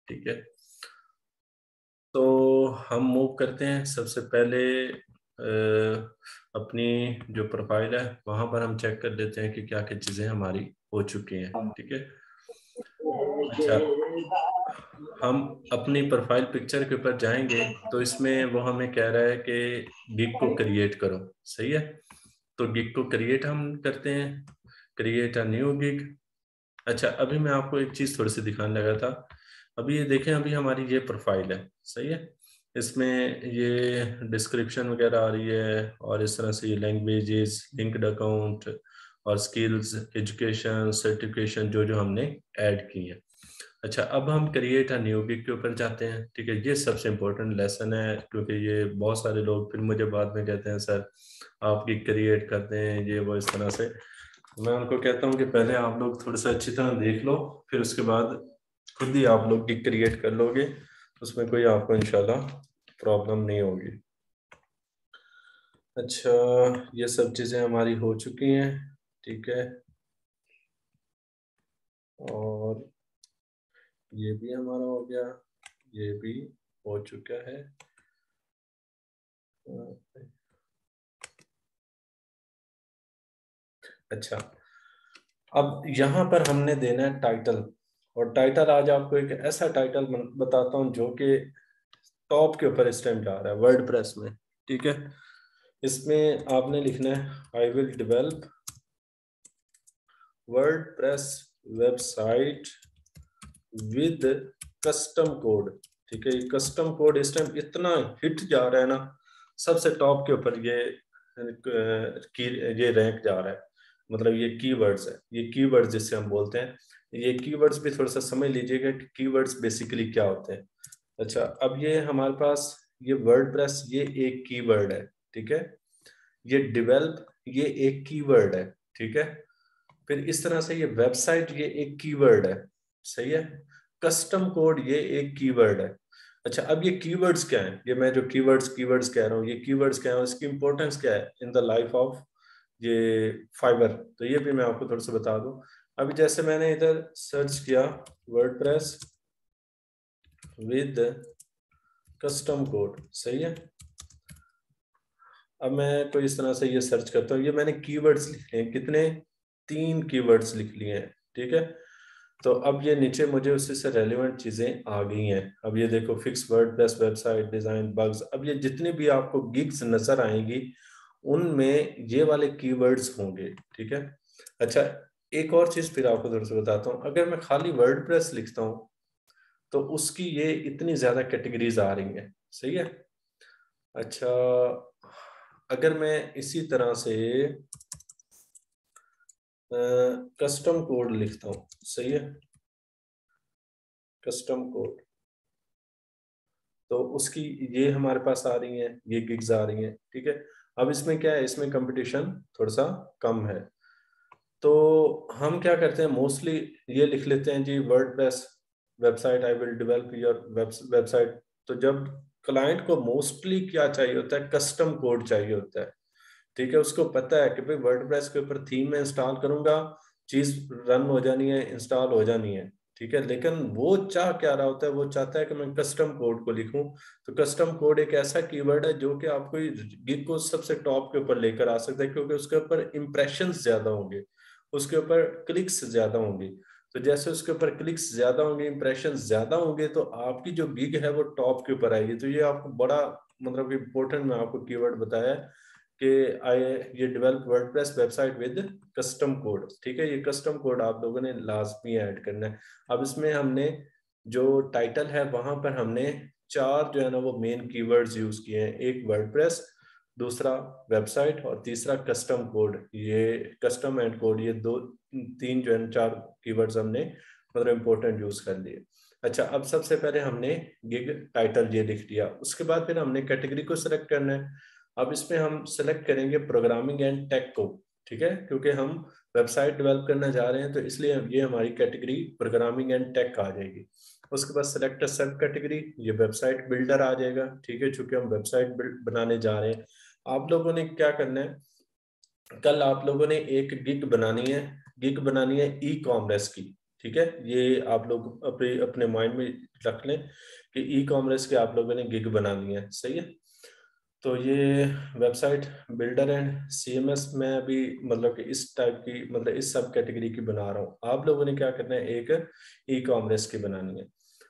ठीक है, तो हम मूव करते हैं। सबसे पहले अपनी जो प्रोफाइल है वहां पर हम चेक कर लेते हैं कि क्या क्या चीजें हमारी हो चुकी हैं। ठीक है, अच्छा, हम अपनी प्रोफाइल पिक्चर के ऊपर जाएंगे तो इसमें वो हमें कह रहा है कि गिग को क्रिएट करो। सही है, तो गिग को क्रिएट हम करते हैं, क्रिएट अ न्यू गिग। अच्छा, अभी मैं आपको एक चीज थोड़ी सी दिखाने लगा था। अभी ये देखें, अभी हमारी ये प्रोफाइल है। सही है, इसमें ये डिस्क्रिप्शन वगैरह आ रही है और इस तरह से ये लैंग्वेजेस, लिंक्ड अकाउंट और स्किल्स, एजुकेशन, सर्टिफिकेशन जो जो हमने ऐड की है। अच्छा, अब हम क्रिएट अ न्यू गिग के ऊपर जाते हैं। ठीक है, ये सबसे इम्पोर्टेंट लेसन है, क्योंकि ये बहुत सारे लोग फिर मुझे बाद में कहते हैं सर आप गिग क्रिएट करते हैं ये वो इस तरह से। मैं उनको कहता हूँ कि पहले आप लोग थोड़ा सा अच्छी तरह देख लो, फिर उसके बाद खुद ही आप लोग गिग क्रिएट कर लोगे, उसमें कोई आपको इंशाल्लाह प्रॉब्लम नहीं होगी। अच्छा, ये सब चीज़ें हमारी हो चुकी हैं। ठीक है, और ये भी हमारा हो गया, ये भी हो चुका है। अच्छा, अब यहाँ पर हमने देना है टाइटल, और टाइटल आज आपको एक ऐसा टाइटल बताता हूँ जो कि टॉप के ऊपर इस टाइम जा रहा है वर्डप्रेस में। ठीक है, इसमें आपने लिखना है आई will develop WordPress website with custom code. ठीक है, ये कस्टम कोड इस टाइम इतना हिट जा रहा है ना, सबसे टॉप के ऊपर ये रैंक जा रहा है। मतलब ये कीवर्ड्स है, ये कीवर्ड्स जिससे हम बोलते हैं। ये कीवर्ड्स भी थोड़ा सा समझ लीजिएगा कि कीवर्ड्स बेसिकली क्या होते हैं। अच्छा, अब ये हमारे पास ये वर्डप्रेस ये एक कीवर्ड है। ठीक है, ये डेवलप ये एक कीवर्ड है। ठीक है, फिर इस तरह से ये वेबसाइट ये एक कीवर्ड है। सही है, कस्टम कोड ये एक कीवर्ड है। अच्छा, अब ये कीवर्ड्स क्या है, ये मैं जो कीवर्ड्स कह रहा हूँ, ये कीवर्ड्स क्या है, इसकी इंपॉर्टेंस क्या है इन द लाइफ ऑफ ये फाइबर, तो ये भी मैं आपको थोड़ा सा बता दूं। अभी जैसे मैंने इधर सर्च किया वर्डप्रेस विद कस्टम कोड। सही है, अब मैं कोई इस तरह से ये सर्च करता हूँ, ये मैंने कीवर्ड्स लिखे हैं, कितने, 3 कीवर्ड्स लिख लिए हैं। ठीक है, तो अब ये नीचे मुझे उसी से रेलिवेंट चीजें आ गई हैं। अब ये देखो, fix WordPress website design bugs, अब ये जितने भी आपको गिग्स नजर आएंगी उनमें ये वाले कीवर्ड्स होंगे। ठीक है, अच्छा, एक और चीज फिर आपको थोड़ा सा बताता हूँ। अगर मैं खाली वर्डप्रेस लिखता हूँ तो उसकी ये इतनी ज्यादा कैटेगरीज आ रही हैं। सही है, अच्छा, अगर मैं इसी तरह से कस्टम कोड लिखता हूँ। सही है, कस्टम कोड, तो उसकी ये हमारे पास आ रही हैं, ये गिग्स आ रही हैं। ठीक है, अब इसमें क्या है, इसमें कंपटीशन थोड़ा सा कम है, तो हम क्या करते हैं मोस्टली ये लिख लेते हैं जी WordPress website I will develop your website. तो जब क्लाइंट को मोस्टली क्या चाहिए होता है, कस्टम कोड चाहिए होता है। ठीक है, उसको पता है कि भाई वर्डप्रेस के ऊपर थीम में इंस्टॉल करूंगा, चीज रन हो जानी है, इंस्टॉल हो जानी है। ठीक है, लेकिन वो चाह क्या रहा होता है, वो चाहता है कि मैं कस्टम कोड को लिखूं। तो कस्टम कोड एक ऐसा कीवर्ड है जो कि आपको गिग को सबसे टॉप के ऊपर लेकर आ सकता है, क्योंकि उसके ऊपर इंप्रेशंस ज्यादा होंगे, उसके ऊपर क्लिक्स ज्यादा होंगी। तो जैसे उसके ऊपर क्लिक्स ज्यादा होंगे, इंप्रेशन ज्यादा होंगे, तो आपकी जो गिग है वो टॉप के ऊपर आएगी। तो ये आपको बड़ा मतलब इम्पोर्टेंट मैं आपको कीवर्ड बताया कि आई ये develop WordPress website with custom code. ठीक है, ये कस्टम कोड आप लोगों ने लाजमी ऐड करना है। अब इसमें हमने जो टाइटल है वहां पर हमने 4 जो है ना वो मेन कीवर्ड्स यूज किए हैं, एक वर्डप्रेस, दूसरा वेबसाइट और तीसरा कस्टम कोड। ये कस्टम एंड कोड, ये 2 3 जो है 4 कीवर्ड्स हमने मतलब इम्पोर्टेंट यूज कर लिए। अच्छा, अब सबसे पहले हमने गिग टाइटल ये लिख दिया, उसके बाद फिर हमने कैटेगरी को सिलेक्ट करना है। अब इसमें हम सेलेक्ट करेंगे प्रोग्रामिंग एंड टेक को। ठीक है, क्योंकि हम वेबसाइट डेवलप करना जा रहे हैं, तो इसलिए ये हमारी कैटेगरी प्रोग्रामिंग एंड टेक आ जाएगी। उसके बाद सेलेक्ट सब कैटेगरी, ये वेबसाइट बिल्डर आ जाएगा। ठीक है, चूंकि हम वेबसाइट बनाने जा रहे हैं। आप लोगों ने क्या करना है, कल आप लोगों ने एक गिग बनानी है, गिग बनानी है ई कॉमर्स की। ठीक है, ये आप लोग अपने अपने माइंड में रख लें कि ई कॉमर्स के आप लोगों ने गिग बना लिए हैं, सही है। तो ये वेबसाइट बिल्डर एंड सीएमएस में अभी मतलब कि इस टाइप की मतलब इस सब कैटेगरी की बना रहा हूँ। आप लोगों ने क्या करना है, एक ई कॉमर्स की बनानी है।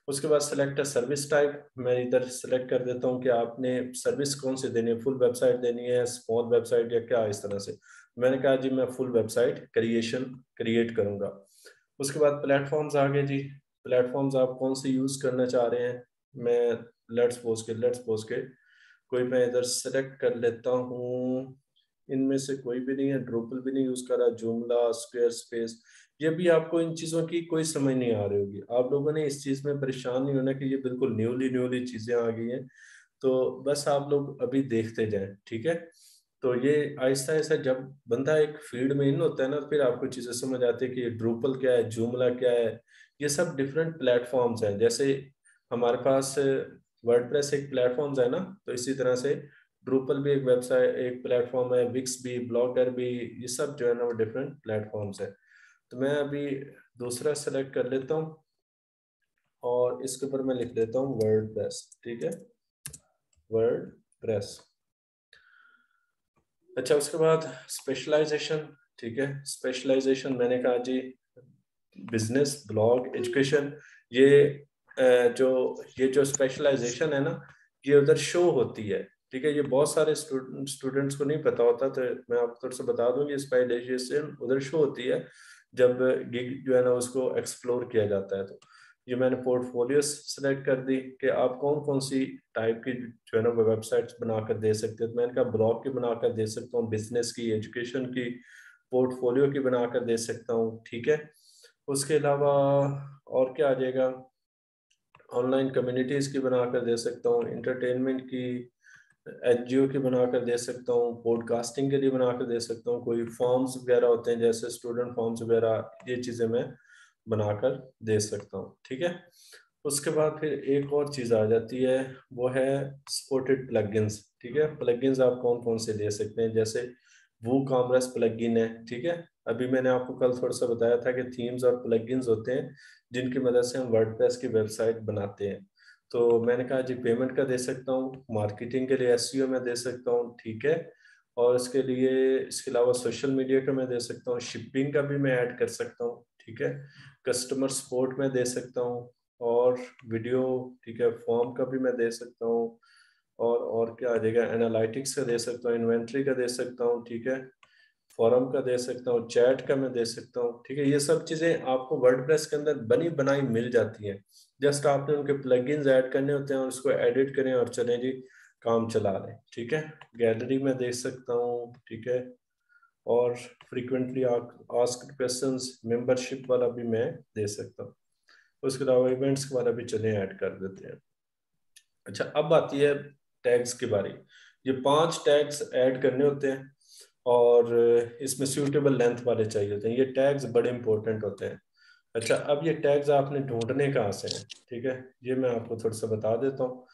उसके बाद सेलेक्ट सर्विस टाइप, मैं इधर सेलेक्ट कर देता हूँ कि आपने सर्विस कौन सी देनी है, फुल वेबसाइट देनी है, स्मॉल वेबसाइट या क्या, इस तरह से। मैंने कहा जी मैं फुल वेबसाइट क्रिएट करूंगा। उसके बाद प्लेटफॉर्म्स आ गए जी। प्लेटफॉर्म्स आप कौन से यूज करना चाह रहे हैं, मैं लेट्स पोज के कोई मैं इधर सेलेक्ट कर लेता हूँ। इनमें से कोई भी नहीं है, ड्रूपल भी नहीं यूज कर रहा, जूमला, स्क्वायर स्पेस। ये भी आपको इन चीजों की कोई समझ नहीं आ रही होगी, आप लोगों ने इस चीज में परेशान नहीं होना कि ये बिल्कुल न्यूली न्यूली चीजें आ गई हैं। तो बस आप लोग अभी देखते जाएं, ठीक है। तो ये आहिस्ता आहिस्ता जब बंदा एक फील्ड में इन होता है ना, फिर आपको चीजें समझ आती है कि ये ड्रूपल क्या है, जूमला क्या है। ये सब डिफरेंट प्लेटफॉर्म्स हैं। जैसे हमारे पास वर्डप्रेस एक प्लेटफॉर्म्स है ना, तो इसी तरह से ड्रूपल भी एक वेबसाइट एक प्लेटफॉर्म है, विक्स भी, ब्लॉगर भी, ये सब जो है ना वो डिफरेंट प्लेटफॉर्म्स है। तो मैं अभी दूसरा सेलेक्ट कर लेता हूँ और इसके ऊपर मैं लिख देता हूँ वर्डप्रेस, ठीक है, वर्डप्रेस। अच्छा, उसके बाद स्पेशलाइजेशन, ठीक है। स्पेशलाइजेशन मैंने कहा जी बिजनेस, ब्लॉग, एजुकेशन। ये ये जो स्पेशलाइजेशन है ना, ये उधर शो होती है, ठीक है। ये बहुत सारे स्टूडेंट्स को नहीं पता होता, तो मैं आपको थोड़ा सा बता दूं, ये स्पेशलाइजेशन उधर शो होती है जब गिग जो है ना उसको एक्सप्लोर किया जाता है। तो ये मैंने पोर्टफोलियो सेलेक्ट कर दी कि आप कौन कौन सी टाइप की जो है ना वेबसाइट्स बनाकर दे सकते हो। तो मैंने कहा ब्लॉग की बनाकर दे सकता हूँ, बिजनेस की, एजुकेशन की, पोर्टफोलियो की बनाकर दे सकता हूँ, ठीक है। उसके अलावा और क्या आ जाएगा, ऑनलाइन कम्युनिटीज की बनाकर दे सकता हूँ, इंटरटेनमेंट की, एनजीओ की बनाकर दे सकता हूँ, पॉडकास्टिंग के लिए बनाकर दे सकता हूँ, कोई फॉर्म्स वगैरह होते हैं जैसे स्टूडेंट फॉर्म्स वगैरह, ये चीज़ें मैं बनाकर दे सकता हूँ, ठीक है। उसके बाद फिर एक और चीज़ आ जाती है, वो है सपोर्टेड प्लगइन्स, ठीक है। प्लगइन्स आप कौन कौन से दे सकते हैं, जैसे वो कॉमर्स प्लगइन है, ठीक है। अभी मैंने आपको कल थोड़ा सा बताया था कि थीम्स और प्लगइन्स होते हैं जिनकी मदद से हम वर्डप्रेस की वेबसाइट बनाते हैं। तो मैंने कहा जी पेमेंट का दे सकता हूँ, मार्केटिंग के लिए एसईओ में दे सकता हूँ, ठीक है। और इसके लिए इसके अलावा सोशल मीडिया का मैं दे सकता हूँ, शिपिंग का भी मैं ऐड कर सकता हूँ, ठीक है। कस्टमर सपोर्ट में दे सकता हूँ, और वीडियो, ठीक है, फॉर्म का भी मैं दे सकता हूँ। और क्या आ जाएगा, एनालिटिक्स का दे सकता हूँ, इन्वेंट्री का दे सकता हूँ, ठीक है। फोरम का दे सकता हूँ, चैट का मैं दे सकता हूँ, ठीक है। ये सब चीजें आपको वर्डप्रेस के अंदर बनी बनाई मिल जाती हैं। जस्ट आपने उनके प्लगइन्स ऐड करने होते हैं और उसको एडिट करें और चलें जी, काम चला लें, ठीक है। गैलरी में देख सकता हूँ, ठीक है। और फ्रीक्वेंटली आस्क्ड क्वेश्चंस, मेंबरशिप वाला भी मैं दे सकता हूँ। उसके अलावा इवेंट्स के बारे भी चले ऐड कर देते हैं। अच्छा, अब आती है टैग्स की बारी। ये 5 टैग्स ऐड करने होते हैं और इसमें सूटेबल लेंथ वाले चाहिए होते हैं। ये टैग्स बड़े इंपॉर्टेंट होते हैं। अच्छा, अब ये टैग्स आपने ढूंढने कहाँ से हैं, ठीक है। ये मैं आपको थोड़ा सा बता देता हूँ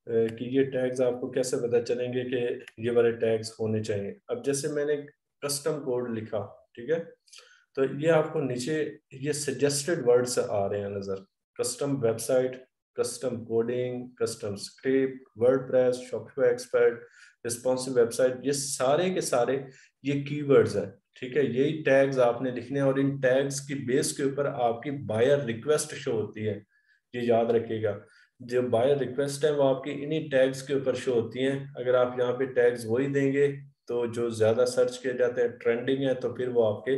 कि ये टैग्स आपको कैसे पता चलेंगे कि ये वाले टैग्स होने चाहिए। अब जैसे मैंने कस्टम कोड लिखा, ठीक है, तो ये आपको नीचे ये सजेस्टेड वर्ड्स आ रहे हैं नजर, custom website, custom coding, custom script, WordPress, Shopify expert, responsive website, ये सारे के सारे ये कीवर्ड्स हैं, ठीक है। यही टैग्स आपने लिखने हैं और इन टैग्स की बेस के ऊपर आपकी बायर रिक्वेस्ट शो होती है। ये याद रखिएगा, जो बायर रिक्वेस्ट है वो आपकी इन्हीं टैग्स के ऊपर शो होती हैं। अगर आप यहाँ पे टैग्स वही देंगे तो जो ज्यादा सर्च किए जाते हैं, ट्रेंडिंग है, तो फिर वो आपके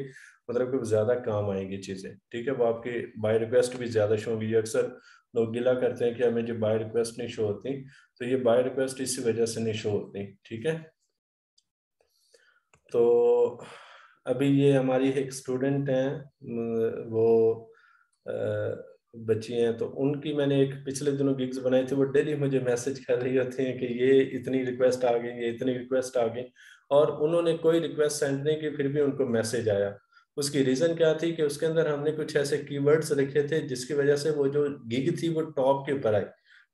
मतलब कि ज्यादा काम आएंगी चीजें, ठीक है। वो आपकी बाय रिक्वेस्ट भी ज्यादा शो होंगी। अक्सर लोग गिला करते हैं कि हमें जो बाय रिक्वेस्ट नहीं शो होती, तो ये बाय रिक्वेस्ट इसी वजह से नहीं शो होती, ठीक है। तो अभी ये हमारी एक स्टूडेंट हैं, वो बच्ची हैं, तो उनकी मैंने एक पिछले दिनों गिग्स बनाई थी। वो डेली मुझे मैसेज कर रही होती हैं कि ये इतनी रिक्वेस्ट आ गई, ये इतनी रिक्वेस्ट आ गई, और उन्होंने कोई रिक्वेस्ट सेंड नहीं की, फिर भी उनको मैसेज आया। उसकी रीजन क्या थी कि उसके अंदर हमने कुछ ऐसे कीवर्ड्स लिखे थे जिसकी वजह से वो जो गिग थी वो टॉप के ऊपर आई,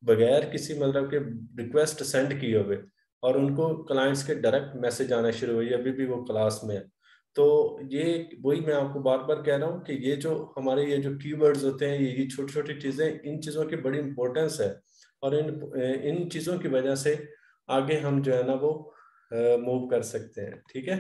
बगैर किसी मतलब के रिक्वेस्ट सेंड किए हुए, और उनको क्लाइंट्स के डायरेक्ट मैसेज आना शुरू हुई, अभी भी वो क्लास में है। तो ये वही मैं आपको बार बार कह रहा हूँ कि ये जो हमारे ये जो कीवर्ड्स होते हैं, ये छोटी छोटी चीजें, इन चीजों की बड़ी इंपॉर्टेंस है, और इन चीजों की वजह से आगे हम जो है ना वो मूव कर सकते हैं। ठीक है,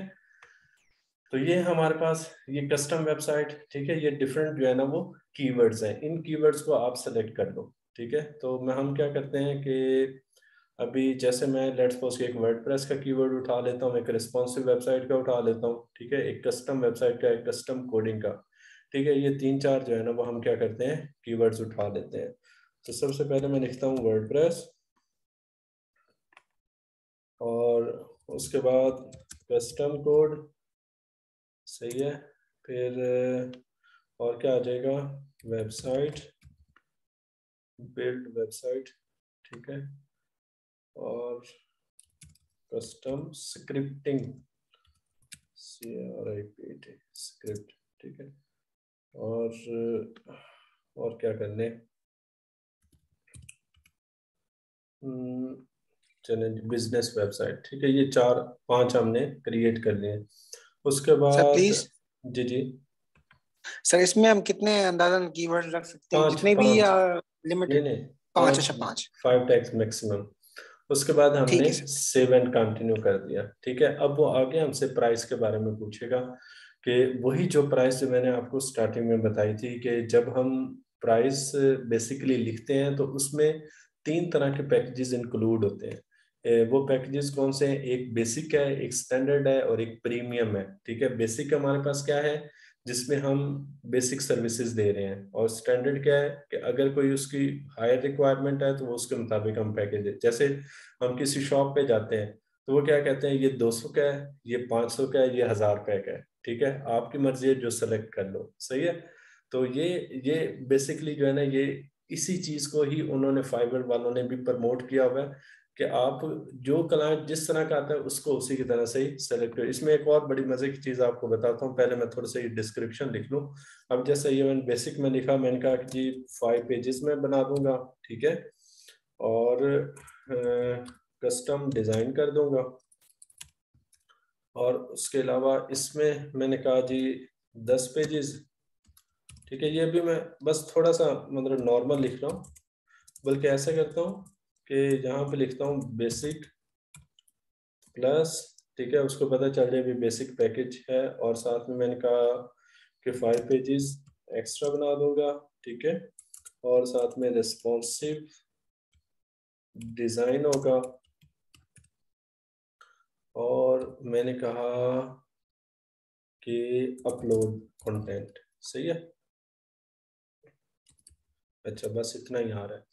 तो ये हमारे पास ये कस्टम वेबसाइट, ठीक है, ये डिफरेंट जो है ना वो कीवर्ड्स हैं, इन कीवर्ड्स को आप सेलेक्ट कर लो। ठीक है, तो मैं हम क्या करते हैं कि अभी जैसे मैं लेट्स सपोज एक वर्डप्रेस का कीवर्ड उठा लेता हूँ, एक रिस्पॉन्सिव वेबसाइट का उठा लेता हूँ, ठीक है, एक कस्टम वेबसाइट का, एक कस्टम कोडिंग का। ठीक है, ये तीन चार जो है ना वो हम क्या करते हैं, कीवर्ड्स उठा लेते हैं। तो सबसे पहले मैं लिखता हूँ वर्डप्रेस, और उसके बाद कस्टम कोड, सही है, फिर और क्या आ जाएगा, वेबसाइट, बिल्ड वेबसाइट, ठीक है, और कस्टम स्क्रिप्टिंग, CRIPT स्क्रिप्ट, ठीक है, और क्या करने, चलें बिजनेस वेबसाइट, ठीक है, ये चार पांच हमने क्रिएट कर लिए। उसके सर बाद प्लीज, जी जी, सर इसमें हम कितने अंदाजन कीवर्ड रख सकते हैं, पांच जितने भी, पांच, या नहीं लिमिटेड? नहीं, 5? पांच, अच्छा 5। 5 टैक्स मैक्सिमम। उसके बाद ठीक हमने है सर। सेव एंड कंटिन्यू कर दिया। ठीक है, अब वो आगे हमसे प्राइस के बारे में पूछेगा, कि वही जो प्राइस जो मैंने आपको स्टार्टिंग में बताई थी, कि जब हम प्राइस बेसिकली लिखते हैं तो उसमें तीन तरह के पैकेजेस इंक्लूड होते हैं। वो पैकेजेस कौन से हैं, एक बेसिक है, एक स्टैंडर्ड है, और एक प्रीमियम है। ठीक है, बेसिक हमारे पास क्या है, जिसमें हम बेसिक सर्विसेज दे रहे हैं, और स्टैंडर्ड क्या है कि अगर कोई उसकी हायर रिक्वायरमेंट है तो वो उसके मुताबिक हम पैकेज दे। जैसे हम किसी शॉप पे जाते हैं तो वो क्या कहते हैं, ये 200 का है, ये 500 का है, ये 1000 रुपए का है। ठीक है, आपकी मर्जी है, जो सेलेक्ट कर लो, सही है। तो ये बेसिकली जो है ना, ये इसी चीज को ही उन्होंने फाइवर वालों ने भी प्रमोट किया हुआ है, कि आप जो क्लाइंट जिस तरह का आता है उसको उसी की तरह से ही सेलेक्ट करो। इसमें एक और बड़ी मजे की चीज आपको बताता हूँ, पहले मैं थोड़ा सा ये डिस्क्रिप्शन लिख लूँ। अब जैसे ये मैंने बेसिक में लिखा, मैंने कहा कि जी 5 पेजेस में बना दूंगा, ठीक है, और कस्टम डिजाइन कर दूंगा, और उसके अलावा इसमें मैंने कहा जी 10 पेजेस। ठीक है, ये भी मैं बस थोड़ा सा मतलब नॉर्मल लिख रहा हूँ, बल्कि ऐसा करता हूँ कि यहाँ पे लिखता हूँ बेसिक प्लस, ठीक है, उसको पता चल जाए भी बेसिक पैकेज है, और साथ में मैंने कहा कि 5 पेजेस एक्स्ट्रा बना दूंगा, ठीक है, और साथ में रिस्पॉन्सिव डिजाइन होगा, और मैंने कहा कि अपलोड कंटेंट, सही है। अच्छा, बस इतना ही आ रहा है।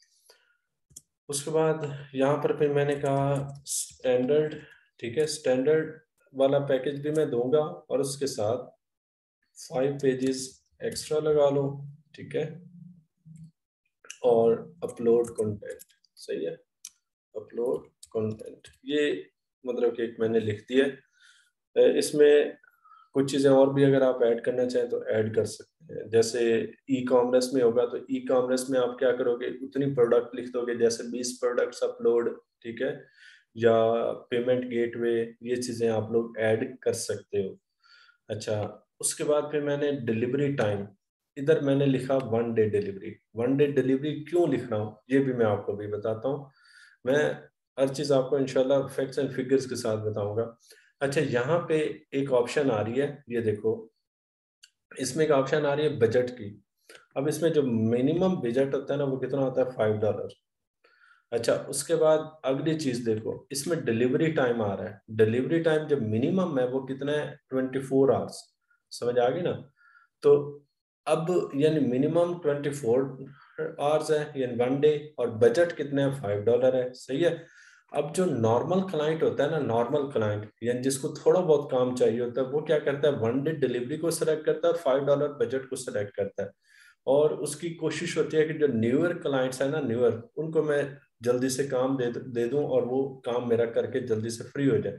उसके बाद यहाँ पर फिर मैंने कहा स्टैंडर्ड, ठीक है, स्टैंडर्ड वाला पैकेज भी मैं दूंगा, और उसके साथ 5 पेजेस एक्स्ट्रा लगा लो, ठीक है, और अपलोड कंटेंट, सही है, अपलोड कंटेंट, ये मतलब कि एक मैंने लिख दिया। इसमें कुछ चीज़ें और भी अगर आप ऐड करना चाहें तो ऐड कर सकते हैं। जैसे ई कॉमर्स में होगा तो ई कॉमर्स में आप क्या करोगे, उतनी प्रोडक्ट लिख दोगे, जैसे 20 प्रोडक्ट्स अपलोड, ठीक है, या पेमेंट गेटवे, ये चीज़ें आप लोग ऐड कर सकते हो। अच्छा, उसके बाद फिर मैंने डिलीवरी टाइम, इधर मैंने लिखा 1 डे डिलीवरी। 1 डे डिलीवरी क्यों लिख रहा हूँ ये भी मैं आपको भी बताता हूँ। मैं हर चीज़ आपको इंशाल्लाह फैक्ट्स एंड फिगर्स के साथ बताऊंगा। अच्छा, यहाँ पे एक ऑप्शन आ रही है, ये देखो, इसमें एक ऑप्शन आ रही है बजट की। अब इसमें जो मिनिमम बजट होता है ना वो कितना होता है, $5। अच्छा, उसके बाद अगली चीज देखो, इसमें डिलीवरी टाइम आ रहा है। डिलीवरी टाइम जब मिनिमम है वो कितना है, 24 आवर्स। समझ आ गई ना। तो अब यानी मिनिमम 24 आवर्स है, यानी 1 डे, और बजट कितने हैं, $5 है, सही है। अब जो नॉर्मल क्लाइंट होता है ना, नॉर्मल क्लाइंट यानी जिसको थोड़ा बहुत काम चाहिए होता है, वो क्या करता है, 1 डे डिलीवरी को सिलेक्ट करता है और $5 बजट को सिलेक्ट करता है। और उसकी कोशिश होती है कि जो न्यूअर क्लाइंट्स है ना, न्यूअर, उनको मैं जल्दी से काम दे दूं, और वो काम मेरा करके जल्दी से फ्री हो जाए।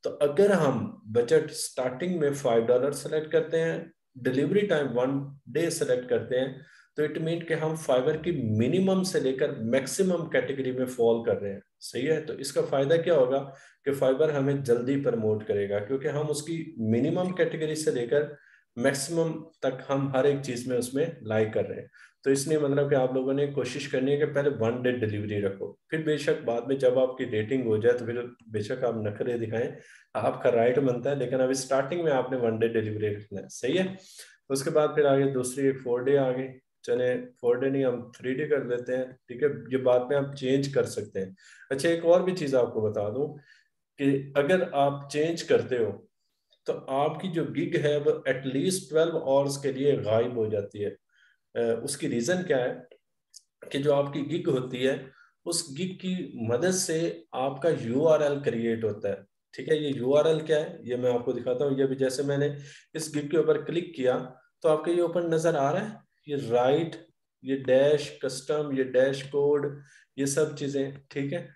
तो अगर हम बजट स्टार्टिंग में $5 सेलेक्ट करते हैं, डिलीवरी टाइम 1 डे सेलेक्ट करते हैं, तो इट मीन कि हम फाइबर की मिनिमम से लेकर मैक्सिमम कैटेगरी में फॉल कर रहे हैं। सही है, तो इसका फायदा क्या होगा कि फाइबर हमें जल्दी प्रमोट करेगा, क्योंकि हम उसकी मिनिमम कैटेगरी से लेकर मैक्सिमम तक हम हर एक चीज में उसमें लाइक कर रहे हैं। तो इसलिए मतलब कि आप लोगों ने कोशिश करनी है कि पहले 1 डे डिलीवरी रखो, फिर बेशक बाद में जब आपकी रेटिंग हो जाए तो फिर बेशक आप नखरे दिखाएं, आपका राइट बनता है, लेकिन अभी स्टार्टिंग में आपने 1 डे डिलीवरी रखना है। सही है, उसके बाद फिर आगे दूसरी 4 डे आ गई। चले 4 डे नहीं, हम 3 डे कर लेते हैं, ठीक है, ये बाद में आप चेंज कर सकते हैं। अच्छा, एक और भी चीज आपको बता दूं कि अगर आप चेंज करते हो तो आपकी जो गिग है वो एटलीस्ट 12 आवर्स के लिए गायब हो जाती है। उसकी रीजन क्या है कि जो आपकी गिग होती है, उस गिग की मदद से आपका यूआरएल क्रिएट होता है। ठीक है, ये यूआरएल क्या है ये मैं आपको दिखाता हूँ। ये भी जैसे मैंने इस गिग के ऊपर क्लिक किया तो आपके ये ऊपर नजर आ रहा है, ये राइट, ये डैश कस्टम, ये डैश कोड, ये सब चीजें। ठीक है,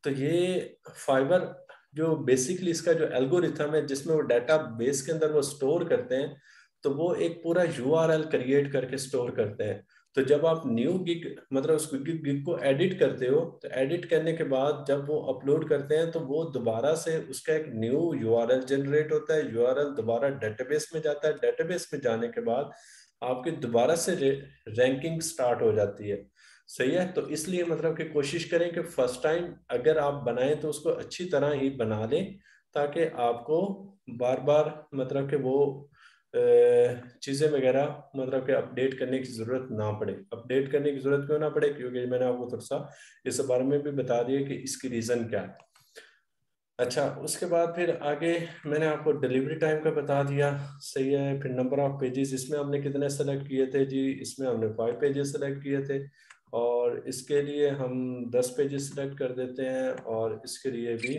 तो ये फाइबर जो बेसिकली इसका जो एल्गोरिथम है जिसमें वो डाटा बेस के अंदर वो स्टोर करते हैं, तो वो एक पूरा यूआरएल क्रिएट करके स्टोर करते हैं। तो जब आप न्यू गिग मतलब उस गिग को एडिट करते हो, तो एडिट करने के बाद जब वो अपलोड करते हैं तो वो दोबारा से उसका एक न्यू यूआरएल जनरेट होता है, यूआरएल दोबारा डेटाबेस में जाता है, डेटाबेस में जाने के बाद आपकी दोबारा से रैंकिंग स्टार्ट हो जाती है। सही है, तो इसलिए मतलब कि कोशिश करें कि फर्स्ट टाइम अगर आप बनाएं तो उसको अच्छी तरह ही बना लें, ताकि आपको बार बार मतलब कि वो चीज़ें वगैरह मतलब कि अपडेट करने की ज़रूरत ना पड़े। अपडेट करने की ज़रूरत क्यों ना पड़े, क्योंकि मैंने आपको थोड़ा सा इस बारे में भी बता दिया कि इसकी रीज़न क्या है। अच्छा, उसके बाद फिर आगे मैंने आपको डिलीवरी टाइम का बता दिया। सही है, फिर नंबर ऑफ पेजेस इसमें हमने कितने सेलेक्ट किए थे जी, इसमें हमने 5 पेजेस सेलेक्ट किए थे, और इसके लिए हम 10 पेजेस सेलेक्ट कर देते हैं, और इसके लिए भी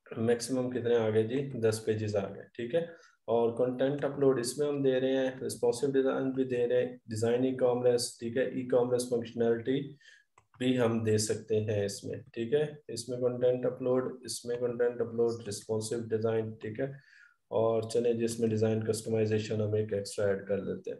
मैक्सिमम कितने आ गए जी, 10 पेजेस आ गए। ठीक है, और कंटेंट अपलोड इसमें हम दे रहे हैं, रिस्पॉन्सिव डिजाइन भी दे रहे हैं, डिजाइन ई कॉमर्स, ठीक है, ई कॉमर्स फंक्शनैलिटी भी हम दे सकते हैं इसमें। ठीक है, इसमें कंटेंट अपलोड, इसमें कंटेंट अपलोड, रिस्पॉन्सिव डिजाइन, ठीक है, और चले जिसमें डिजाइन कस्टमाइजेशन हम एक एक्स्ट्रा ऐड कर लेते हैं।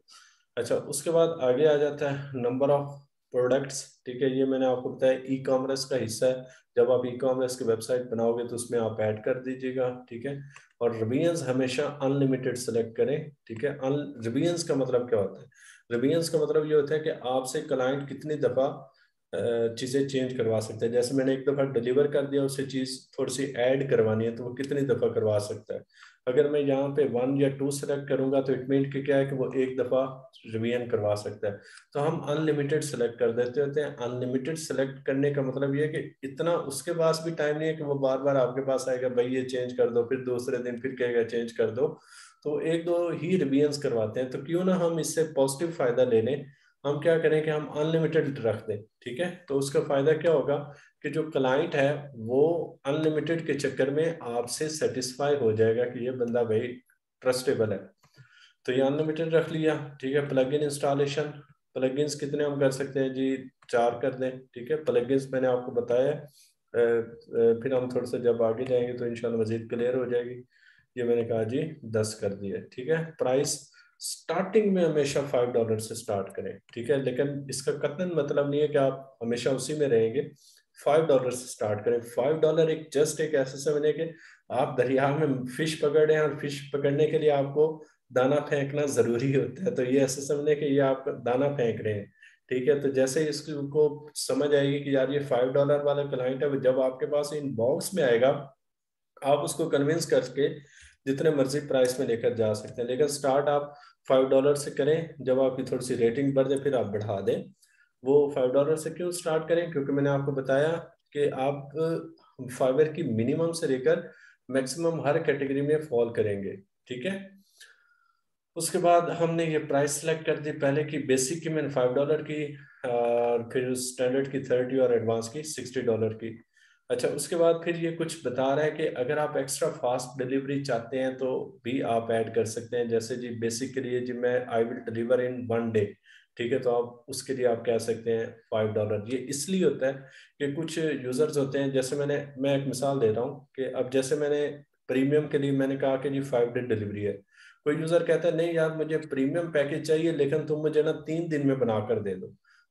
अच्छा, उसके बाद आगे आ जाता है नंबर ऑफ प्रोडक्ट्स। ठीक है, ये मैंने आपको बताया ई कॉमर्स का हिस्सा है। जब आप ई कॉमर्स की वेबसाइट बनाओगे तो उसमें आप ऐड कर दीजिएगा। ठीक है, और रिवियंस हमेशा अनलिमिटेड सेलेक्ट करें। ठीक है, रिवियंस का मतलब क्या होता है? रिवियंस का मतलब ये होता है कि आपसे क्लाइंट कितनी दफ़ा चीज़ें चेंज करवा सकते हैं। जैसे मैंने एक दफ़ा डिलीवर कर दिया, उससे चीज़ थोड़ी सी ऐड करवानी है तो वो कितनी दफ़ा करवा सकता है। अगर मैं यहाँ पे 1 या 2 सेलेक्ट करूंगा तो इट मीन कि क्या है कि वो एक दफ़ा रिवीजन करवा सकता है। तो हम अनलिमिटेड सेलेक्ट कर देते होते हैं। अनलिमिटेड सेलेक्ट करने का मतलब ये है कि इतना उसके पास भी टाइम नहीं है कि वो बार बार आपके पास आएगा, भाई ये चेंज कर दो, फिर दूसरे दिन फिर कहेगा चेंज कर दो। तो एक दो ही रिवीजन करवाते हैं, तो क्यों ना हम इससे पॉजिटिव फायदा ले लें। हम क्या करें कि हम अनलिमिटेड रख दें। ठीक है, तो उसका फायदा क्या होगा कि जो क्लाइंट है वो अनलिमिटेड के चक्कर में आपसे सेटिस्फाई हो जाएगा कि ये बंदा भाई ट्रस्टेबल है। तो ये अनलिमिटेड रख लिया। ठीक है, प्लगइन इंस्टॉलेशन, प्लगइन्स कितने हम कर सकते हैं जी, 4 कर दें। ठीक है, प्लगइन्स मैंने आपको बताया फिर हम थोड़ा सा जब आगे जाएंगे तो इंशाल्लाह मजीद क्लियर हो जाएगी। ये मैंने कहा जी 10 कर दिए। ठीक है, प्राइस स्टार्टिंग में हमेशा $5 से स्टार्ट करें। ठीक है, लेकिन इसका कतन मतलब नहीं है कि आप हमेशा उसी में रहेंगे। $5 से स्टार्ट करें। $5 एक जस्ट एक ऐसे समझे कि आप दरिया में फिश पकड़ रहे हैं, और फिश पकड़ने के लिए आपको दाना फेंकना जरूरी होता है, तो ये ऐसे समझने कि ये आप दाना फेंक रहे हैं। ठीक है, तो जैसे इसको समझ आएगी कि यार ये $5 वाला क्लाइंट है, जब आपके पास इन बॉक्स में आएगा आप उसको कन्विंस करके जितने मर्जी प्राइस में लेकर जा सकते हैं, लेकिन स्टार्ट आप $5 से करें। जब आपकी थोड़ी सी रेटिंग बढ़ जाए फिर आप बढ़ा दें। वो $5 से क्यों स्टार्ट करें, क्योंकि मैंने आपको बताया कि आप फाइबर की मिनिमम से लेकर मैक्सिमम हर कैटेगरी में फॉल करेंगे। ठीक है, उसके बाद हमने ये प्राइस सेलेक्ट कर दी, पहले की बेसिक की मैंने $5 की, और फिर स्टैंडर्ड की 30 और एडवांस की $60 की। अच्छा, उसके बाद फिर ये कुछ बता रहा है कि अगर आप एक्स्ट्रा फास्ट डिलीवरी चाहते हैं तो भी आप ऐड कर सकते हैं। जैसे जी बेसिक के लिए जी मैं I will deliver in 1 day. ठीक है, तो आप उसके लिए आप कह सकते हैं $5। ये इसलिए होता है कि कुछ यूजर्स होते हैं, जैसे मैं एक मिसाल दे रहा हूँ कि अब जैसे मैंने प्रीमियम के लिए मैंने कहा कि जी 5 डे डिलीवरी है। कोई यूजर कहता है नहीं यार मुझे प्रीमियम पैकेज चाहिए लेकिन तुम मुझे ना 3 दिन में बनाकर दे दो,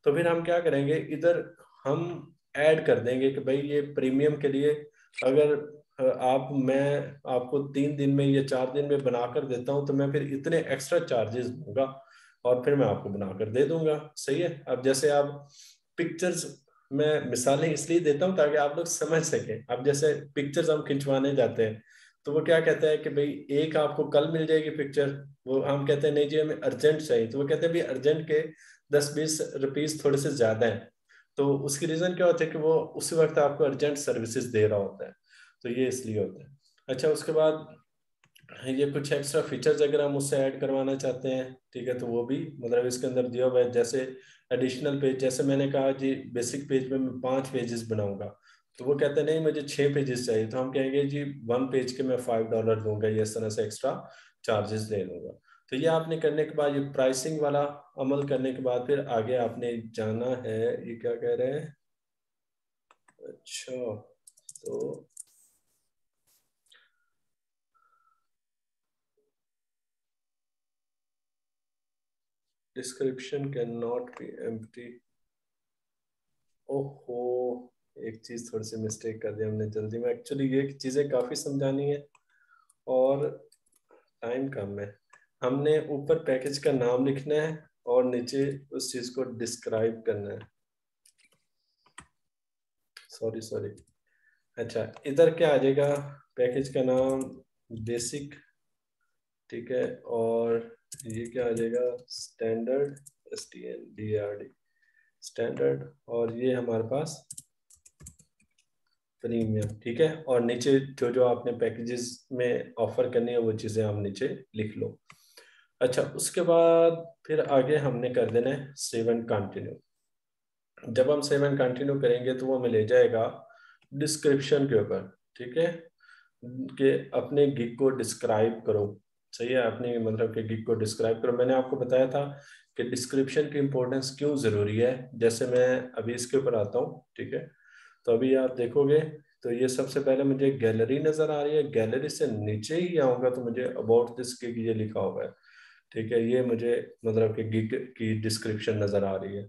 तो फिर हम क्या करेंगे, इधर हम ऐड कर देंगे कि भाई ये प्रीमियम के लिए अगर मैं आपको 3 दिन में या 4 दिन में बनाकर देता हूँ तो मैं फिर इतने एक्स्ट्रा चार्जेस दूंगा और फिर मैं आपको बनाकर दे दूंगा। सही है। अब जैसे आप पिक्चर्स, मैं मिसालें इसलिए देता हूँ ताकि आप लोग समझ सकें। अब जैसे पिक्चर्स हम खिंचवाने जाते हैं तो वो क्या कहता है कि भाई एक आपको कल मिल जाएगी पिक्चर, वो हम कहते हैं नहीं जी हमें अर्जेंट चाहिए, तो वो कहते हैं भाई अर्जेंट के 10-20 रुपीस थोड़े से ज्यादा है। तो उसकी रीजन क्या होता है कि वो उसी वक्त आपको अर्जेंट सर्विसेज दे रहा होता है, तो ये इसलिए होता है। अच्छा, उसके बाद ये कुछ एक्स्ट्रा फीचर्स अगर हम उससे ऐड करवाना चाहते हैं, ठीक है, तो वो भी मतलब इसके अंदर दिया हुआ है। जैसे एडिशनल पेज, जैसे मैंने कहा जी बेसिक पेज में मैं 5 पेजेस बनाऊंगा, तो वो कहते हैं नहीं मुझे 6 पेजेस चाहिए, तो हम कहेंगे जी 1 पेज के मैं $5 दूंगा, ये इस तरह से एक्स्ट्रा चार्जेस ले लूंगा। तो ये आपने करने के बाद, ये प्राइसिंग वाला अमल करने के बाद फिर आगे आपने जाना है, ये क्या कह रहे हैं। अच्छा, तो description can not be empty. ओहो, एक चीज थोड़ी सी मिस्टेक कर दी हमने जल्दी में, एक्चुअली ये चीजें काफी समझानी है और टाइम कम है। हमने ऊपर पैकेज का नाम लिखना है और नीचे उस चीज को डिस्क्राइब करना है। Sorry sorry. अच्छा, इधर क्या आ जाएगा, पैकेज का नाम बेसिक, ठीक है, और ये क्या आ जाएगा, स्टैंडर्ड, STNDRD, स्टैंडर्ड, और ये हमारे पास प्रीमियम, ठीक है। और नीचे जो जो आपने पैकेजेस में ऑफर करनी है वो चीजें आप नीचे लिख लो। अच्छा, उसके बाद फिर आगे हमने कर देना है सेव एंड कंटिन्यू। जब हम सेव एंड कंटिन्यू करेंगे तो वो हमें ले जाएगा डिस्क्रिप्शन के ऊपर, ठीक है, कि अपने गिग को डिस्क्राइब करो। सही है, अपनी मतलब कि गिग को डिस्क्राइब करो। मैंने आपको बताया था कि डिस्क्रिप्शन की इंपॉर्टेंस क्यों जरूरी है। जैसे मैं अभी इसके ऊपर आता हूँ, ठीक है, तो अभी आप देखोगे तो ये सबसे पहले मुझे गैलरी नजर आ रही है, गैलरी से नीचे ही आऊंगा तो मुझे अबाउट दिस गिग ये लिखा हुआ है, ठीक है, ये मुझे मतलब कि गिग की डिस्क्रिप्शन नजर आ रही है।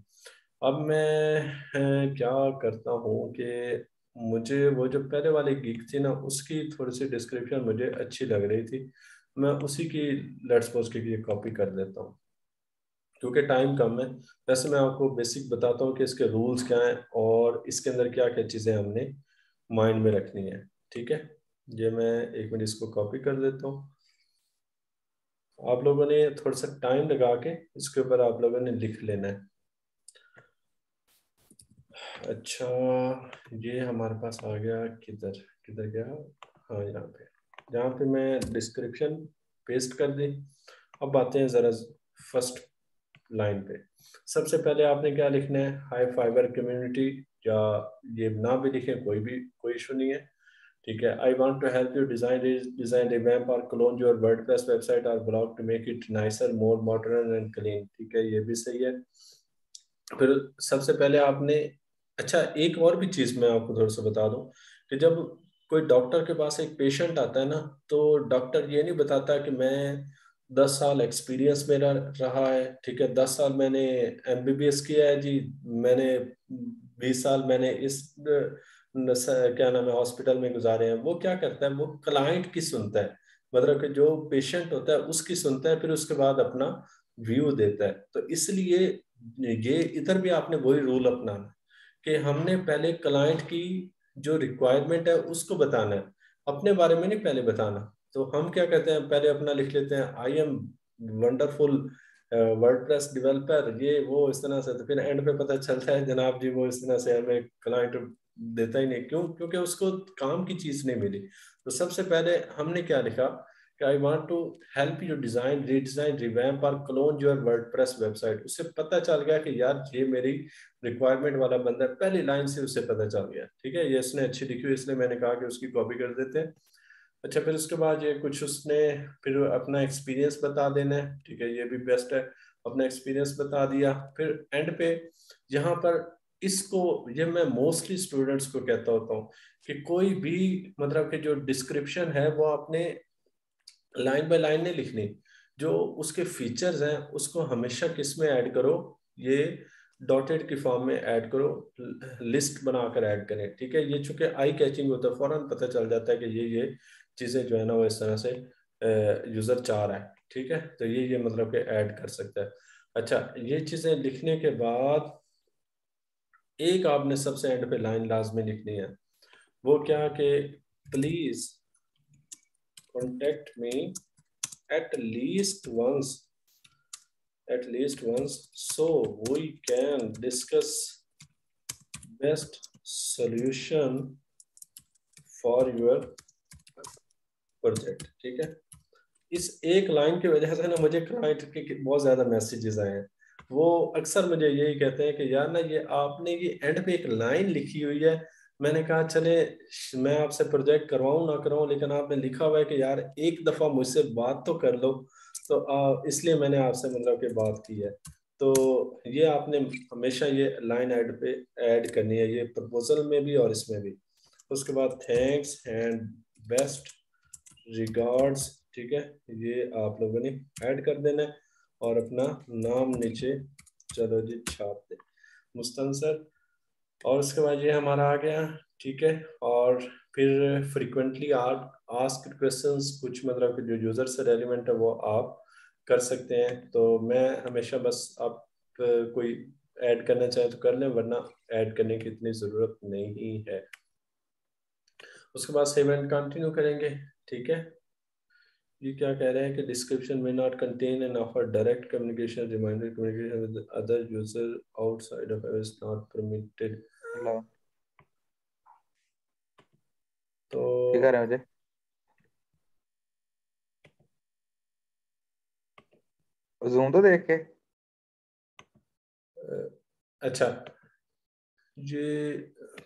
अब मैं क्या करता हूँ कि मुझे वो जो पहले वाली गिग थी ना उसकी थोड़ी सी डिस्क्रिप्शन मुझे अच्छी लग रही थी, मैं उसी की लेट्स सपोज की ये कॉपी कर देता हूँ क्योंकि टाइम कम है। वैसे मैं आपको बेसिक बताता हूँ कि इसके रूल्स क्या हैं और इसके अंदर क्या क्या चीज़ें हमने माइंड में रखनी है, ठीक है। ये मैं एक मिनट इसको कॉपी कर देता हूँ। आप लोगों ने थोड़ा सा टाइम लगा के इसके ऊपर आप लोगों ने लिख लेना है। अच्छा, ये हमारे पास आ गया, किधर किधर गया, हाँ यहाँ पे मैं डिस्क्रिप्शन पेस्ट कर दी। अब आते हैं ज़रा फर्स्ट लाइन पे। सबसे पहले आपने क्या लिखना है, हाई फाइबर कम्युनिटी, या ये ना भी लिखें कोई इशू नहीं है, ठीक है। I want to help you design revamp और क्लोन योर वर्डप्रेस वेबसाइट और blog to make it nicer more modern and clean, ठीक है, ये भी सही है। फिर सबसे पहले आपने, अच्छा एक और भी चीज मैं आपको थोड़ा सा बता दूं कि जब कोई डॉक्टर के पास एक पेशेंट आता है ना, तो डॉक्टर ये नहीं बताता कि मैं 10 साल एक्सपीरियंस मेरा रहा है, ठीक है, 10 साल मैंने MBBS किया है जी, मैंने 20 साल मैंने इस क्या नाम है हॉस्पिटल में गुजारे हैं। वो क्या करता है, वो क्लाइंट की सुनता है, मतलब कि जो पेशेंट होता है उसकी सुनता है, फिर उसके बाद अपना व्यू देता है। तो इसलिए ये इधर भी आपने वही रूल अपनाना कि हमने पहले क्लाइंट की जो रिक्वायरमेंट है उसको बताना है, अपने बारे में नहीं पहले बताना। तो हम क्या कहते हैं, पहले अपना लिख लेते हैं I am wonderful WordPress developer, ये वो इस तरह से, तो फिर एंड पे पता चलता है जनाब जी वो इस तरह से हमें क्लाइंट देता ही नहीं, क्यों, क्योंकि उसको काम की चीज नहीं मिली। तो सबसे पहले हमने क्या लिखा कि I want to help you design redesign revamp और क्लोन योर वर्डप्रेस वेबसाइट। उससे पता चल गया कि यार ये मेरी रिक्वायरमेंट वाला बंदा है, पहली लाइन से उससे पता चल गया, ठीक है, ये इसने अच्छी लिखी हुई, इसलिए मैंने कहा कि उसकी कॉपी कर देते हैं। अच्छा, फिर उसके बाद ये कुछ उसने फिर अपना एक्सपीरियंस बता देना है, ठीक है, ये भी बेस्ट है, अपना एक्सपीरियंस बता दिया। फिर एंड पे यहाँ पर इसको, ये मैं मोस्टली स्टूडेंट्स को कहता होता हूँ कि कोई भी मतलब कि जो डिस्क्रिप्शन है वो आपने लाइन बाय लाइन नहीं लिखनी, जो उसके फीचर्स हैं उसको हमेशा किस में ऐड करो, ये डॉटेड की फॉर्म में ऐड करो, लिस्ट बनाकर ऐड करें, ठीक है। ये चूंकि आई कैचिंग होता है, फौरन पता चल जाता है कि ये चीजें जो है ना वो इस तरह से यूजर चाह रहा है, ठीक है। तो ये मतलब कि ऐड कर सकता है। अच्छा, ये चीजें लिखने के बाद एक आपने सबसे एंड पे लाइन लाजमी लिखनी है, वो क्या कि please contact me at least once, so we can discuss best solution for your project, ठीक है। इस एक लाइन की वजह से ना मुझे क्लाइंट के बहुत ज्यादा मैसेजेस आए हैं। वो अक्सर मुझे यही कहते हैं कि यार ना ये आपने ये एंड पे एक लाइन लिखी हुई है, मैंने कहा चले मैं आपसे प्रोजेक्ट करवाऊं ना करवाऊं, लेकिन आपने लिखा हुआ है कि यार एक दफा मुझसे बात तो कर लो, तो इसलिए मैंने आपसे मतलब कि बात की है। तो ये आपने हमेशा ये लाइन ऐड पे ऐड करनी है, ये प्रपोजल में भी और इसमें भी। उसके बाद थैंक्स एंड बेस्ट रिगार्ड्स, ठीक है, ये आप लोगों ने ऐड कर देना है और अपना नाम नीचे चलो जी छाप दे, मुस्तन सर। और उसके बाद ये हमारा आ गया, ठीक है। और फिर फ्रीक्वेंटली आस्क्ड क्वेश्चंस, कुछ मतलब कि जो यूजर से रेलिवेंट है वो आप कर सकते हैं। तो मैं हमेशा बस आप कोई ऐड करना चाहे तो कर लें, वरना ऐड करने की इतनी ज़रूरत नहीं है। उसके बाद सेव एंड कंटिन्यू करेंगे, ठीक है। ये क्या कह रहे हैं कि डिस्क्रिप्शन में not contain an offer direct communication, reminder communication with other user outside of is not permitted. Hello, तो दिखा रहा है मुझे। जूम तो देख के। अच्छा, ये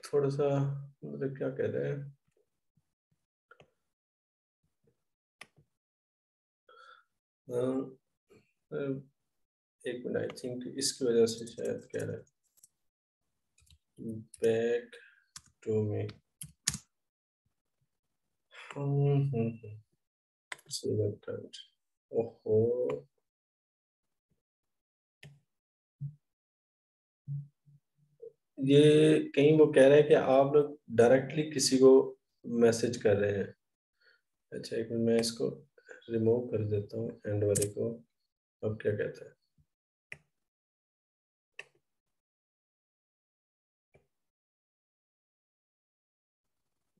थोड़ा सा मतलब क्या कह रहे हैं, एक मिनट, आई थिंक इसकी वजह से शायद कह रहे हैं बैक टू मी। ओहो, ये कहीं वो कह रहे हैं कि आप लोग डायरेक्टली किसी को मैसेज कर रहे हैं। अच्छा एक मिनट, मैं इसको रिमूव कर देता हूँ एंड वाले को। अब क्या कहता है,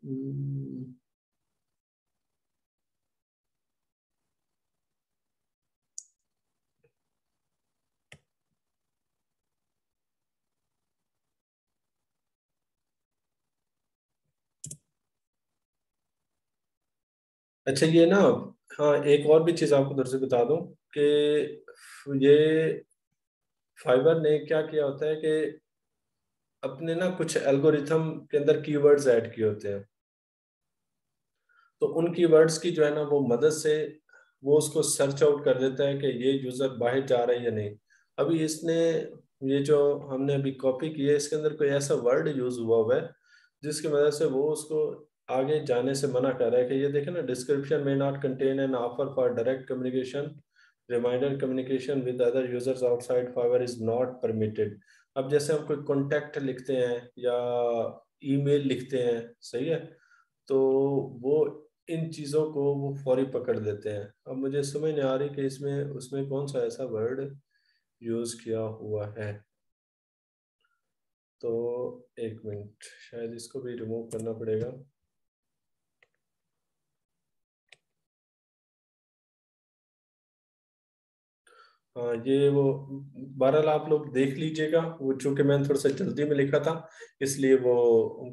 हम्म, अच्छा ये ना, हाँ एक और भी चीज आपको उधर से बता दूं कि ये फाइबर ने क्या किया होता है कि अपने ना कुछ एल्गोरिथम के अंदर कीवर्ड्स ऐड किए होते हैं। तो उन कीवर्ड्स की जो है ना वो मदद से वो उसको सर्च आउट कर देता है कि ये यूजर बाहर जा रहा है या नहीं। अभी इसने ये जो हमने अभी कॉपी की है, इसके अंदर कोई ऐसा वर्ड यूज हुआ है जिसकी वजह से वो उसको आगे जाने से मना कर रहा है कि ये देखें ना, डिस्क्रिप्शन में not contain an offer for direct communication, reminder communication with other users outside Fiverr is not permitted. अब जैसे हम कोई कॉन्टेक्ट लिखते हैं या ईमेल लिखते हैं, सही है, तो वो इन चीजों को वो फौरी पकड़ लेते हैं। अब मुझे समझ नहीं आ रही कि इसमें उसमें कौन सा ऐसा वर्ड यूज किया हुआ है। तो एक मिनट, शायद इसको भी रिमूव करना पड़ेगा। हाँ ये वो, बहरहाल आप लोग देख लीजिएगा, वो चूंकि मैंने थोड़ा सा जल्दी में लिखा था इसलिए वो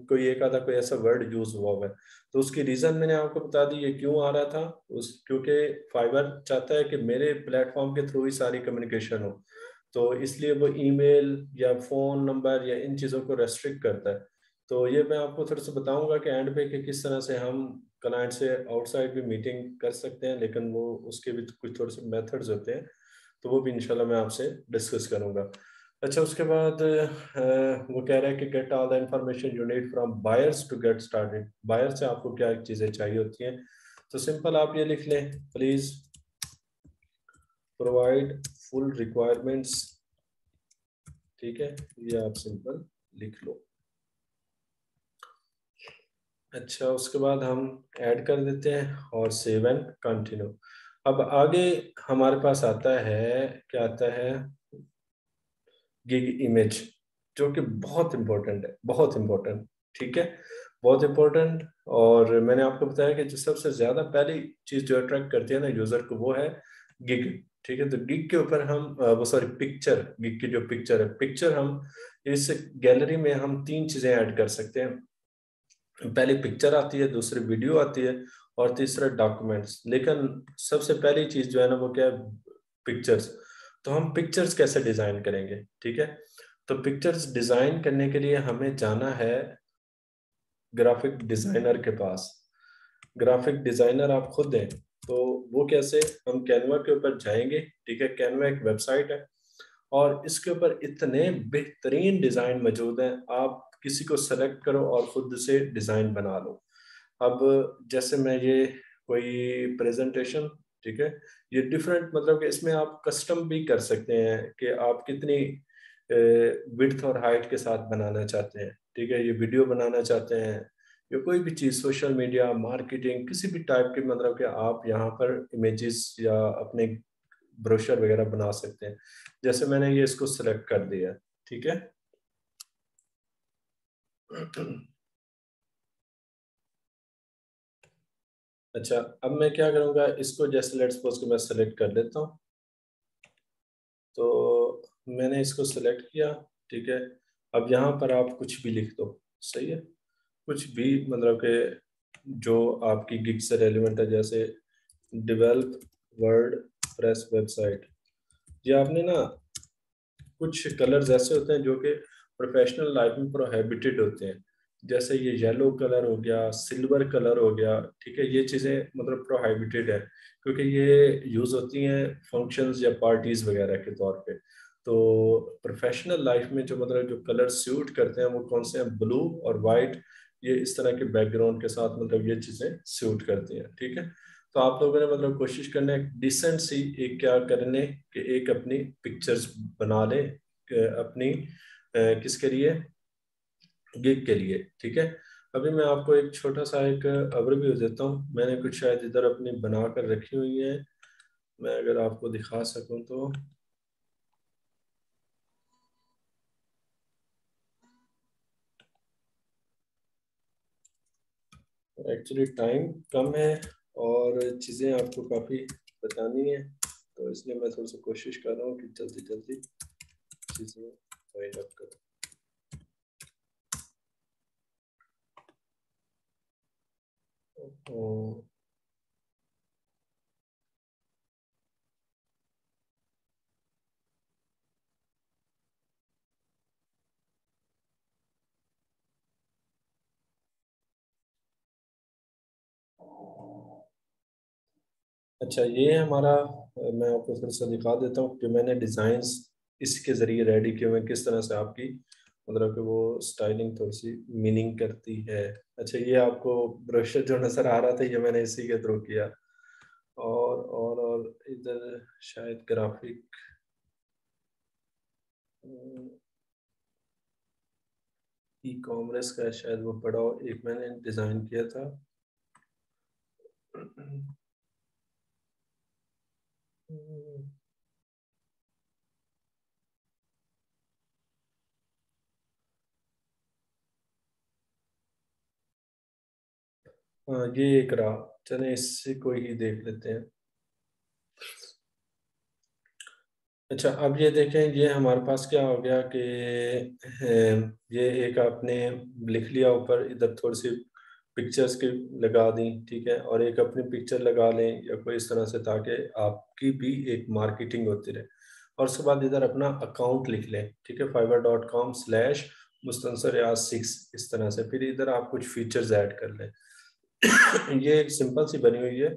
कोई एक आधा कोई ऐसा वर्ड यूज हुआ है। तो उसकी रीजन मैंने आपको बता दी ये क्यों आ रहा था। उस क्योंकि फाइबर चाहता है कि मेरे प्लेटफॉर्म के थ्रू ही सारी कम्युनिकेशन हो, तो इसलिए वो ईमेल या फोन नंबर या इन चीज़ों को रेस्ट्रिक्ट करता है। तो ये मैं आपको थोड़ा सा बताऊंगा कि एंड पे कि किस तरह से हम क्लाइंट से आउटसाइड भी मीटिंग कर सकते हैं, लेकिन वो उसके भी कुछ थोड़े से मेथड्स होते हैं, तो वो भी इंशाल्लाह मैं आपसे डिस्कस करूंगा। अच्छा उसके बाद वो कह रहा है कि get all the information you need from buyers to get started. Buyer से आपको क्या चीज़ें चाहिए होती हैं, तो सिंपल आप ये लिख लें, प्लीज प्रोवाइड फुल रिक्वायरमेंट्स, ठीक है, ये आप सिंपल लिख लो। अच्छा, उसके बाद हम ऐड कर देते हैं और सेव एंड कंटिन्यू। अब आगे हमारे पास आता है, क्या आता है, गिग इमेज, जो कि बहुत इंपॉर्टेंट है, बहुत इंपॉर्टेंट, ठीक है, बहुत इंपॉर्टेंट। और मैंने आपको बताया कि जो सबसे ज्यादा पहली चीज जो अट्रैक्ट करती है ना यूजर को, वो है गिग, ठीक है। तो गिग के ऊपर हम वो सॉरी पिक्चर, गिग की जो पिक्चर है, पिक्चर हम इस गैलरी में हम तीन चीजें ऐड कर सकते हैं। पहली पिक्चर आती है, दूसरी वीडियो आती है, और तीसरा डॉक्यूमेंट्स। लेकिन सबसे पहली चीज जो है ना, वो क्या है, पिक्चर्स। तो हम पिक्चर्स कैसे डिजाइन करेंगे, ठीक है। तो पिक्चर्स डिजाइन करने के लिए हमें जाना है ग्राफिक डिजाइनर के पास। ग्राफिक डिजाइनर आप खुद हैं, तो वो कैसे, हम कैनवा के ऊपर जाएंगे, ठीक है। कैनवा एक वेबसाइट है और इसके ऊपर इतने बेहतरीन डिजाइन मौजूद हैं, आप किसी को सेलेक्ट करो और खुद से डिजाइन बना लो। अब जैसे मैं ये कोई प्रेजेंटेशन, ठीक है, ये डिफरेंट, मतलब कि इसमें आप कस्टम भी कर सकते हैं कि आप कितनी विड्थ और हाइट के साथ बनाना चाहते हैं, ठीक है। ये वीडियो बनाना चाहते हैं या कोई भी चीज़, सोशल मीडिया मार्केटिंग, किसी भी टाइप की, मतलब कि आप यहाँ पर इमेजेस या अपने ब्रोशर वगैरह बना सकते हैं। जैसे मैंने ये इसको सिलेक्ट कर दिया, ठीक है। अच्छा, अब मैं क्या करूँगा, इसको जैसे लेट्स सपोज कि मैं सेलेक्ट कर लेता हूँ। तो मैंने इसको सेलेक्ट किया, ठीक है। अब यहाँ पर आप कुछ भी लिख दो, सही है, कुछ भी, मतलब कि जो आपकी गिग से रेलिवेंट है, जैसे डेवलप वर्ड प्रेस वेबसाइट। ये आपने ना, कुछ कलर्स ऐसे होते हैं जो कि प्रोफेशनल लाइफ में प्रोहिबिटेड होते हैं, जैसे ये येलो कलर हो गया, सिल्वर कलर हो गया, ठीक है। ये चीज़ें मतलब प्रोहिबिटेड है, क्योंकि ये यूज़ होती हैं फंक्शंस या पार्टीज वगैरह के तौर पे। तो प्रोफेशनल लाइफ में जो मतलब जो कलर सूट करते हैं वो कौन से हैं, ब्लू और वाइट। ये इस तरह के बैकग्राउंड के साथ मतलब ये चीज़ें सूट करती हैं, ठीक है। तो आप लोगों ने मतलब कोशिश करना है डिसेंट सी एक क्या करने कि एक अपनी पिक्चर्स बना ले अपनी किसके लिए, गिग के लिए, ठीक है। अभी मैं आपको एक छोटा सा एक ओवरव्यू देता हूँ, मैंने कुछ शायद इधर अपनी बना कर रखी हुई है, मैं अगर आपको दिखा सकूं तो। एक्चुअली टाइम कम है और चीज़ें आपको काफ़ी बतानी है, तो इसलिए मैं थोड़ा सा कोशिश कर रहा हूँ कि जल्दी जल्दी चीज़ें फाइंड अप करूँ। तो अच्छा, ये हमारा, मैं आपको थोड़ा सा दिखा देता हूँ कि मैंने डिज़ाइंस इसके ज़रिए रेडी किए हुए हैं, किस तरह से आपकी मतलब कि वो स्टाइलिंग थोड़ी सी मीनिंग करती है। अच्छा, ये आपको ब्रोशर जो नज़र आ रहा था, ये मैंने इसी के थ्रू किया। और इधर शायद ग्राफिक ई कॉमर्स का शायद वो पड़ा हो, एक मैंने डिज़ाइन किया था। हाँ, ये एक रहा, चले इससे कोई ही देख लेते हैं। अच्छा, अब ये देखें, ये हमारे पास क्या हो गया कि ये एक आपने लिख लिया ऊपर, इधर थोड़ी सी पिक्चर्स की लगा दी, ठीक है, और एक अपनी पिक्चर लगा लें या कोई इस तरह से, ताकि आपकी भी एक मार्केटिंग होती रहे। और उसके बाद इधर अपना अकाउंट लिख लें, ठीक है, fiverr.com/mustansir-6, इस तरह से। फिर इधर आप कुछ फीचर्स ऐड कर लें। ये एक सिंपल सी बनी हुई है,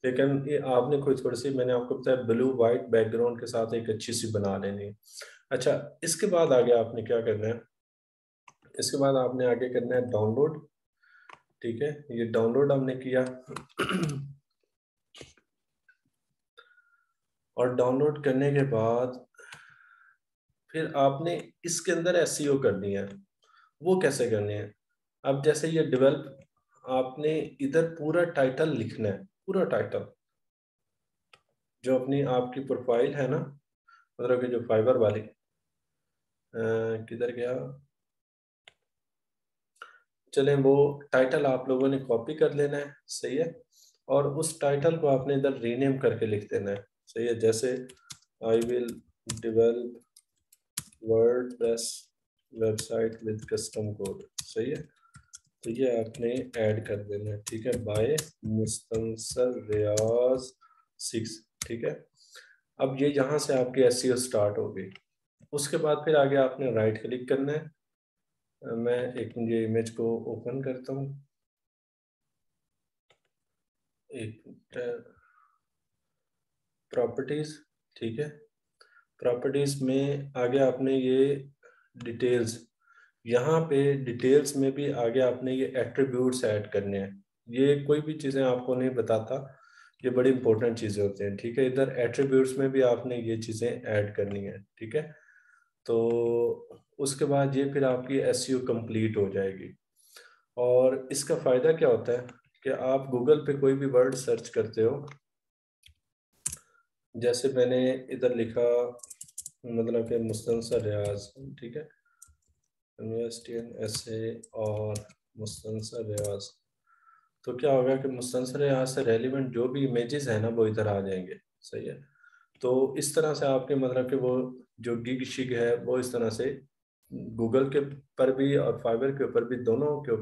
लेकिन ये आपने कोई थोड़ी सी, मैंने आपको बताया ब्लू वाइट बैकग्राउंड के साथ एक अच्छी सी बना लेनी है। अच्छा, इसके बाद आगे आपने क्या करना है, इसके बाद आपने आगे करना है डाउनलोड, ठीक है। ये डाउनलोड हमने किया। और डाउनलोड करने के बाद फिर आपने इसके अंदर एसईओ करनी है। वो कैसे करनी है? अब जैसे ये डेवलप, आपने इधर पूरा टाइटल लिखना है, पूरा टाइटल जो अपनी आपकी प्रोफाइल है ना, मतलब कि जो फाइबर वाली, किधर गया, चलें वो टाइटल आप लोगों ने कॉपी कर लेना है, सही है। और उस टाइटल को आपने इधर रीनेम करके लिख देना है, सही है। जैसे आई will develop WordPress website with custom code, सही है। तो ये आपने ऐड कर देना है, ठीक है, बाय मुस्तंसर रियाज 6, ठीक है। अब ये यहाँ से आपकी एसईओ स्टार्ट हो गई। उसके बाद फिर आगे आपने राइट क्लिक करना है। मैं एक ये इमेज को ओपन करता हूँ, एक प्रॉपर्टीज, ठीक है। प्रॉपर्टीज में आगे आपने ये डिटेल्स, यहाँ पे डिटेल्स में भी आगे आपने ये एट्रीब्यूट्स ऐड करने हैं। ये कोई भी चीज़ें आपको नहीं बताता, ये बड़ी इंपॉर्टेंट चीज़ें होती हैं, ठीक है। इधर एट्रीब्यूट्स में भी आपने ये चीज़ें ऐड करनी है, ठीक है। तो उसके बाद ये फिर आपकी एसईओ कंप्लीट हो जाएगी। और इसका फ़ायदा क्या होता है कि आप गूगल पे कोई भी वर्ड सर्च करते हो, जैसे मैंने इधर लिखा, मतलब कि मुस्तंसर रियाज, ठीक है, एसए और मुस्तंसर रियाज, तो क्या होगा कि मुस्तंसर रियाज से रेलिवेंट जो भी इमेजेस है ना वो इधर आ जाएंगे, सही है। तो इस तरह से आपके मतलब कि वो जो गिग शिग है वो इस तरह से गूगल के पर भी और फाइबर के ऊपर भी, दोनों के